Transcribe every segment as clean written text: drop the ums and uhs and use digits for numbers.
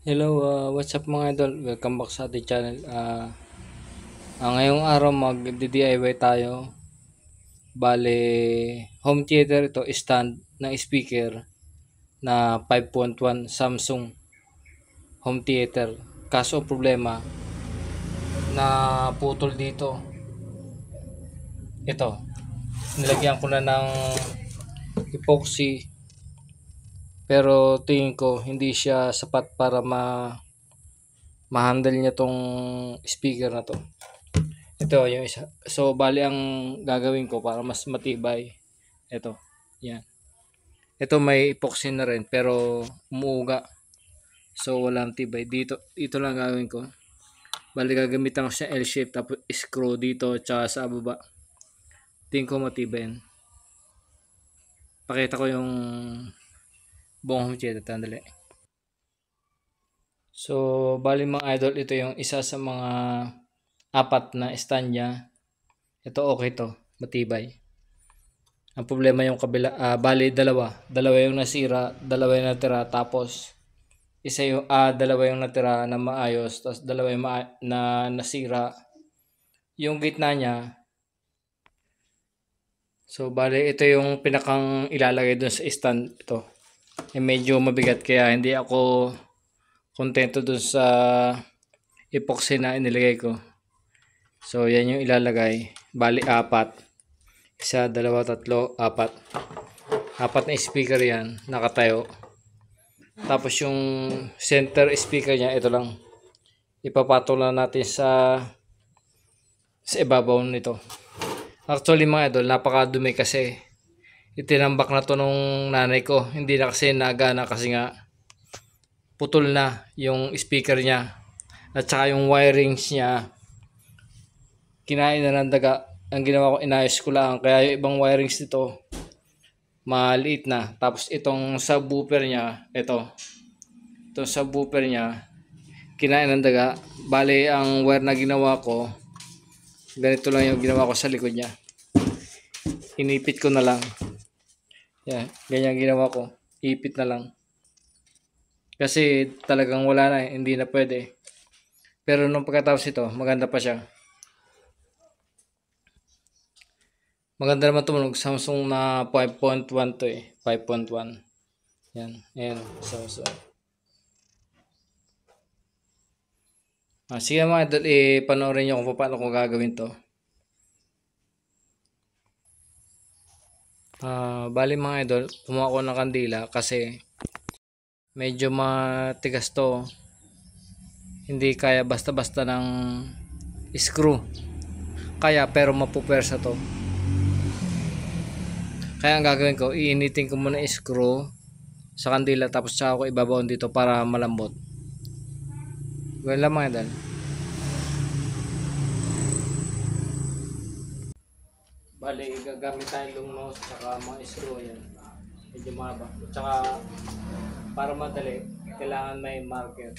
Hello, what's up mga idol? Welcome back sa ating channel. Ngayong araw mag-DIY tayo. Bale, home theater ito, stand ng speaker na 5.1 Samsung home theater. Kaso ang problema, na putol dito. Ito, nilagyan ko na ng epoxy pero tingin ko hindi siya sapat para ma-handle niya tong speaker na to. Ito yung isa. So, bali ang gagawin ko para mas matibay. Ito. Yan. Ito may epoxy na rin pero umuuga. So, walang tibay. Dito lang gagawin ko. Bali gagamitan ko siya L-shape tapos screw dito tsaka sa baba. Tingin ko matibay yan. Pakita ko yung buong home theater. Tandali. So, bali mga idol, ito yung isa sa mga apat na stand niya. Ito okay to. Matibay. Ang problema yung kabila, bali dalawa yung nasira, dalawa yung natira, tapos dalawa yung natira na maayos, tapos dalawa yung na nasira. Yung gitna niya, so bali ito yung pinakang ilalagay dun sa stand ito. Medyo mabigat kaya hindi ako kontento dun sa epoxy na inilagay ko. So yan yung ilalagay, bali apat. Isa, dalawa, tatlo, apat. Apat na speaker yan, nakatayo. Tapos yung center speaker niya, ito lang. Ipapatol na natin sa ibabaw nito. Actually mga idol, napakadumi kasi. Itinambak na to nung nanay ko. Hindi na kasi nagana kasi nga putol na yung speaker niya. At saka yung wirings niya, kinain na ng daga. Ang ginawa ko, inayos ko lang. Kaya yung ibang wirings nito, maliit na. Tapos itong subwoofer niya, itong subwoofer niya, kinain ng daga. Bale, ang wire na ginawa ko, ganito lang yung ginawa ko sa likod niya. Inipit ko na lang. Yan, ganyan ginawa ko. Ipit na lang. Kasi talagang wala na, hindi na pwede. Pero nung pagkatapos ito, maganda pa siya. Maganda naman tumunog. Samsung na 5.1 to eh. 5.1. Yan. Ayan. So. Sige mga idol, panoorin nyo kung paano ko gagawin to. Bali mga idol, kumuha ko ng kandila kasi medyo matigas to. Hindi kaya basta-basta ng screw. Kaya pero mapupersa to. Kaya ang gagawin ko, iinitin ko muna yung screw sa kandila tapos saka ko ibabaon dito para malambot. Gawin lang mga idol. Bali, gagamit tayo lumnos saka mga screw yan. Medyo mahaba. Tsaka para madali, kailangan may marker.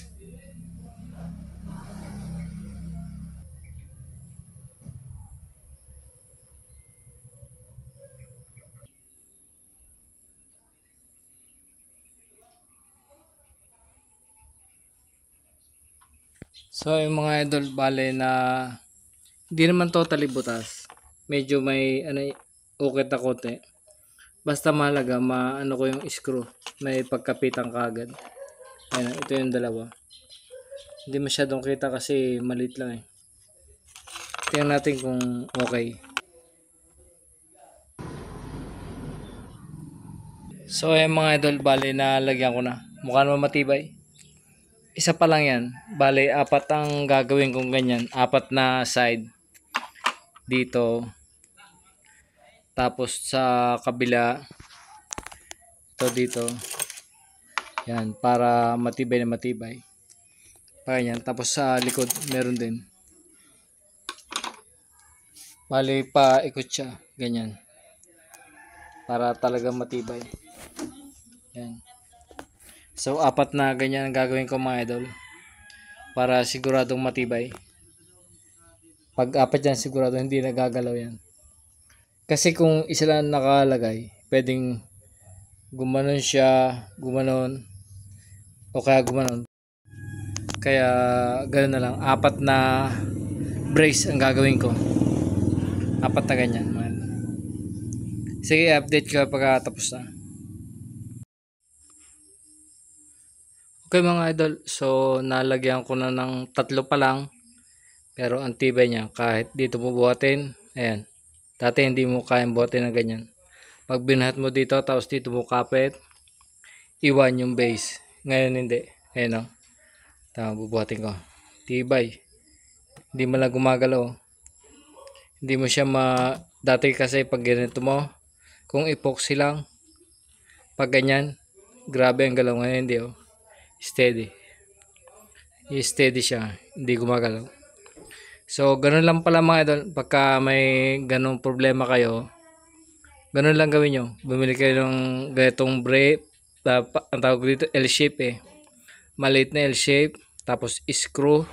So yung mga idol, bale na hindi naman totally butas. Medyo may ukit na konti. Basta mahalaga maano ko yung screw. May pagkapitan kagad. Ayan, ito yung dalawa. Hindi masyadong kita kasi maliit lang eh. Tingnan natin kung okay. So ayan mga idol, bale na lagyan ko na. Mukha naman matibay. Isa pa lang yan. Bale, apat ang gagawin kong ganyan. Apat na side. Dito. Tapos sa kabila. Ito dito. Yan. Para matibay na matibay. Ganyan. Tapos sa likod, meron din. Bale, paikot siya. Ganyan. Para talaga matibay. Yan. So, apat na ganyan ang gagawin ko mga idol. Para siguradong matibay. Pag apat yan, sigurado hindi nagagalaw yan. Kasi kung isa lang nakalagay, pwedeng gumanon siya, gumanon, o kaya gumanon. Kaya ganoon na lang. 4 na brace ang gagawin ko. 4 na ganyan. Sige, update ko pagka tapos na. Okay mga idol, so nalagyan ko na ng 3 pa lang. Pero ang tibay niya, kahit dito mo buhatin, ayan. Dati hindi mo kayang buhatin na ganyan. Pag binuhat mo dito, tapos dito mo kapit, iwan yung base. Ngayon hindi. Ayan o. Tama, bubuhatin ko. Tibay. Hindi mo lang gumagalaw. Hindi mo siya dati kasi pag ganito mo, kung epoxy lang, pag ganyan, grabe ang galaw. Ngayon hindi o. Steady. Steady siya. Hindi gumagalaw. So, ganun lang pala mga idol. Pagka may ganung problema kayo, ganun lang gawin nyo. Bumili kayo ng ganitong brake. Ang tawag dito L-shape eh. Maliit na L-shape. Tapos screw.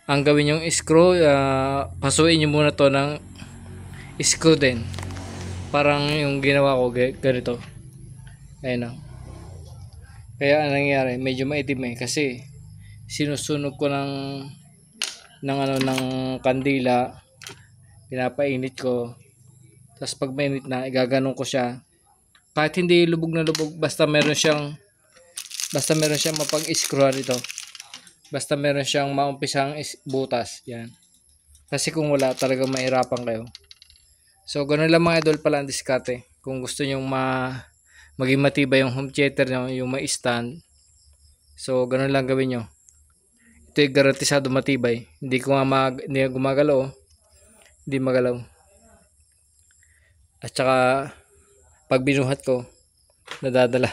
Ang gawin yung screw, pasuin nyo muna to ng screw din. Parang yung ginawa ko ganito. Ayun o. Kaya anong nangyari, medyo maitim eh. Kasi sinusunog ko ng kandila, pinapainit ko, tapos pag mainit na igaganon ko siya, kahit hindi lubog na lubog, basta meron siyang mapag-screwan ito, basta meron siyang maumpisang butas, yan. Kasi kung wala, talagang mahirapan kayo. So ganun lang mga idol pala ang diskarte. Kung gusto nyo maging matibay yung home theater nyo, yung may stand, so ganun lang gawin nyo. Ito yung garantisado matibay. Hindi gumagalaw. Hindi magalaw. At saka pag binuhat ko, nadadala.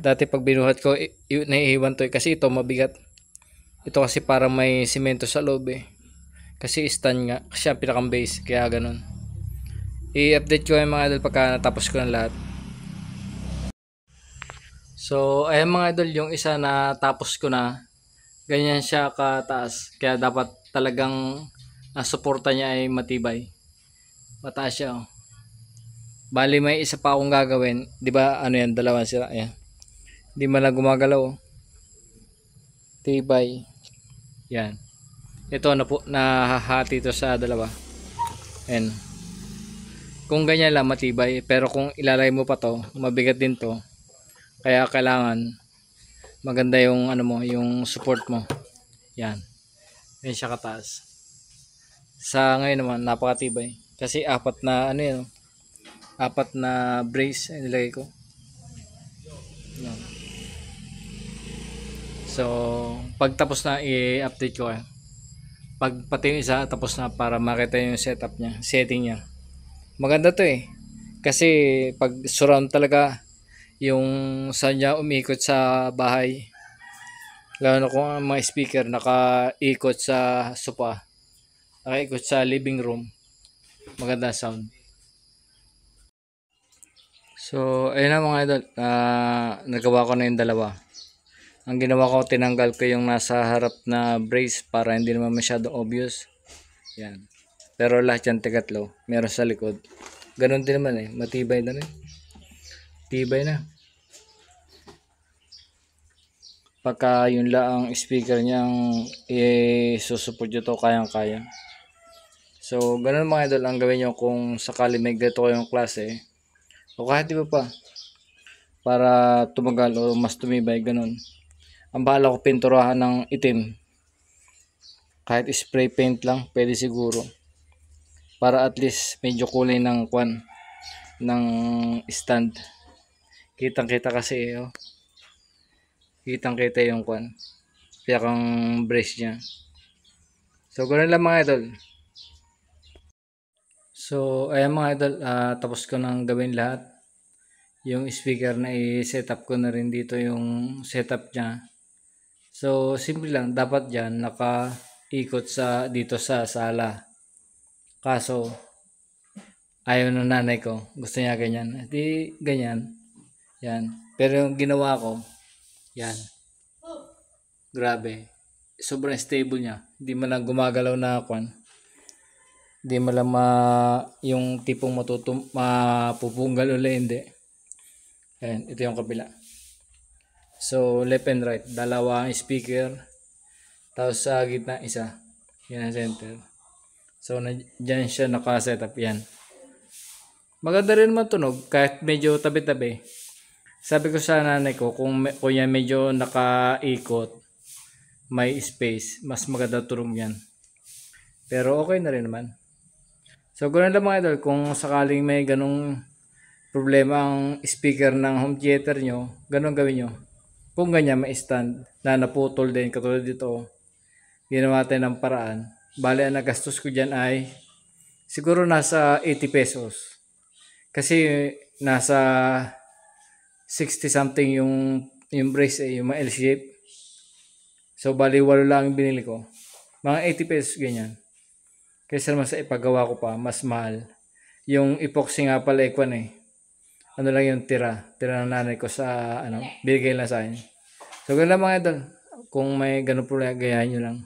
Dati pag binuhat ko, naiiwan to kasi ito mabigat. Ito kasi parang may simento sa loob eh. Kasi stand nga. Kasi ang pinakang base. Kaya ganun. I-update ko yung mga idol pagka natapos ko ng lahat. So, ayan mga idol, yung isa na tapos ko na. Ganyan siya kataas. Kaya dapat talagang ang suporta niya ay matibay. Mataas siya. Oh. Bali may isa pa akong gagawin. 'Di ba? Ano 'yan? Dalawa sila. Ayan. Hindi man lang gumagalaw. Oh. Tibay. Yan. Ito na po nahahati ito sa dalawa. Ayan. Kung ganyan lang matibay, pero kung ilalagay mo pa 'to, mabigat din 'to. Kaya kailangan maganda yung yung support mo. Yan. Yan siya kataas. Sa ngayon naman napakatibay. Kasi 4 na 4 na brace ay nilagay ko. Yan. So, pag tapos na i-update ko kayo. Pag pati yung isa tapos na para makita yung setup niya, setting niya. Maganda 'to eh. Kasi pag surround talaga yung sound niya umikot sa bahay, lalo na kung ang mga speaker nakaikot sa sofa, nakaikot sa living room, maganda sound. So ayun na mga idol, nagawa ko na yung dalawa. Ang ginawa ko, tinanggal ko yung nasa harap na brace para hindi naman masyado obvious. Yan. Pero lahat yan tigatlo, meron sa likod. Ganon din naman eh, matibay na rin. Tibay na. Pagka yun lang ang speaker niyang susupport nyo to, kayang-kaya. So, ganun mga idol ang gawin nyo kung sakali may ganito kayong klase. O kahit iba pa. Para tumagal o mas tumibay, ganun. Ang bahala ko pinturahan ng itim. Kahit spray paint lang, pwede siguro. Para at least medyo kulay ng ng stand. Kitang-kita kasi oh. Kitang-kita yung pinakang brace niya. So, ganoon lang mga idol. So, ayan mga idol, tapos ko nang gawin lahat. Yung speaker na i-setup ko na rin dito yung setup niya. So, simple lang. Dapat dyan, naka-ikot dito sa sala. Kaso, ayaw ng nanay ko. Gusto niya ganyan. Di ganyan. Yan. Pero yung ginawa ko, yan. Grabe. Sobrang stable niya. Hindi man lang gumagalaw na Hindi man lang yung tipong mapupunggal ulit. Hindi. Ayan. Ito yung kabila. So, left and right. Dalawa ang speaker. Tapos sa gitna isa. Yan ang center. So, dyan siya naka-setup yan. Maganda rin naman tunog kahit medyo tabi-tabi. Sabi ko sa nanay ko kung yan medyo nakaikot, may space, mas maganda tunog yan. Pero okay na rin naman. So, ganoon lang mga idol. Kung sakaling may ganong problema ang speaker ng home theater nyo, ganun gawin nyo. Kung ganyan, may stand na naputol din, katulad dito, ginawa tayo ng paraan. Bale, ang nagastos ko dyan ay siguro nasa 80 pesos. Kasi nasa 60 something yung brace yung mga L-shape. So, bali, 8 lang yung binili ko. Mga 80 pesos ganyan. Kaysa naman sa ipagawa ko pa, mas mahal. Yung epoxy nga pala ano lang yung tira ng nanay ko sa binigay lang sa akin. So, ganun lang mga idol. Kung may ganun problema, gayahin nyo lang.